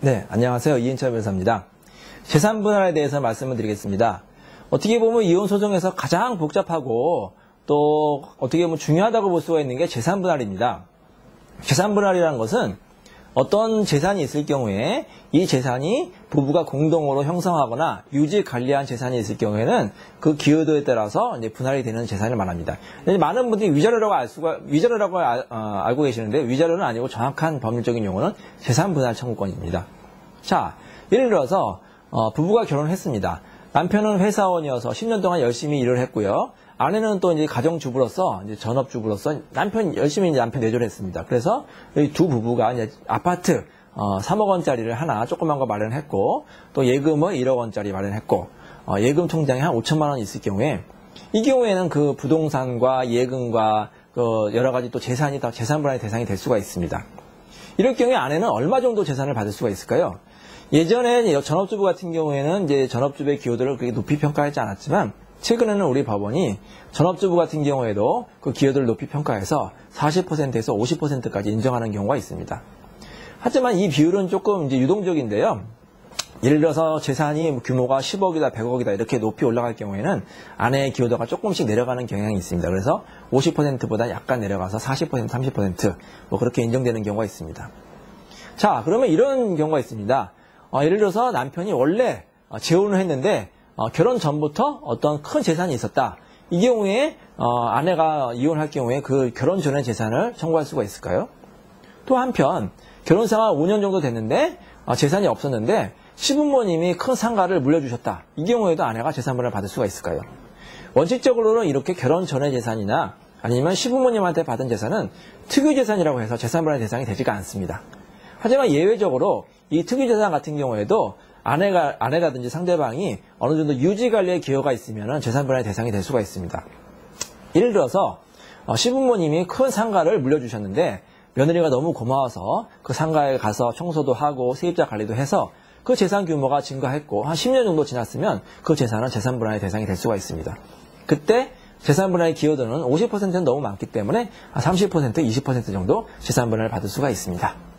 네, 안녕하세요. 이인철 변호사입니다. 재산 분할에 대해서 말씀을 드리겠습니다. 어떻게 보면 이혼 소송에서 가장 복잡하고 또 어떻게 보면 중요하다고 볼 수가 있는 게 재산 분할입니다. 재산 분할이라는 것은 어떤 재산이 있을 경우에 이 재산이 부부가 공동으로 형성하거나 유지 관리한 재산이 있을 경우에는 그 기여도에 따라서 이제 분할이 되는 재산을 말합니다. 많은 분들이 위자료라고 알고 계시는데 위자료는 아니고 정확한 법률적인 용어는 재산 분할 청구권입니다. 자, 예를 들어서 부부가 결혼을 했습니다. 남편은 회사원이어서 10년 동안 열심히 일을 했고요. 아내는 또 이제 가정주부로서, 이제 전업주부로서 열심히 남편 내조를 했습니다. 그래서 이 두 부부가 이제 아파트, 3억 원짜리를 하나 조그만 거 마련했고, 또 예금을 1억 원짜리 마련했고, 예금 통장에 한 5천만 원 있을 경우에, 이 경우에는 그 부동산과 예금과 여러 가지 또 재산이 다 재산 분할의 대상이 될 수가 있습니다. 이럴 경우에 아내는 얼마 정도 재산을 받을 수가 있을까요? 예전에 전업주부 같은 경우에는 이제 전업주부의 기여도를 그렇게 높이 평가하지 않았지만, 최근에는 우리 법원이 전업주부 같은 경우에도 그 기여도를 높이 평가해서 40%에서 50%까지 인정하는 경우가 있습니다. 하지만 이 비율은 조금 이제 유동적인데요. 예를 들어서 재산이 규모가 10억이다, 100억이다 이렇게 높이 올라갈 경우에는 아내의 기여도가 조금씩 내려가는 경향이 있습니다. 그래서 50%보다 약간 내려가서 40%, 30% 뭐 그렇게 인정되는 경우가 있습니다. 자, 그러면 이런 경우가 있습니다. 예를 들어서 남편이 원래 재혼을 했는데 결혼 전부터 어떤 큰 재산이 있었다. 이 경우에 아내가 이혼할 경우에 그 결혼 전의 재산을 청구할 수가 있을까요? 또 한편 결혼 생활 5년 정도 됐는데 재산이 없었는데 시부모님이 큰 상가를 물려주셨다. 이 경우에도 아내가 재산분할을 받을 수가 있을까요? 원칙적으로는 이렇게 결혼 전의 재산이나 아니면 시부모님한테 받은 재산은 특유재산이라고 해서 재산분할 대상이 되지가 않습니다. 하지만 예외적으로 이 특유재산 같은 경우에도 아내라든지 상대방이 어느 정도 유지관리의 기여가 있으면 재산분할의 대상이 될 수가 있습니다. 예를 들어서 시부모님이 큰 상가를 물려주셨는데 며느리가 너무 고마워서 그 상가에 가서 청소도 하고 세입자 관리도 해서 그 재산 규모가 증가했고 한 10년 정도 지났으면 그 재산은 재산분할의 대상이 될 수가 있습니다. 그때 재산분할의 기여도는 50%는 너무 많기 때문에 한 30%, 20% 정도 재산분할을 받을 수가 있습니다.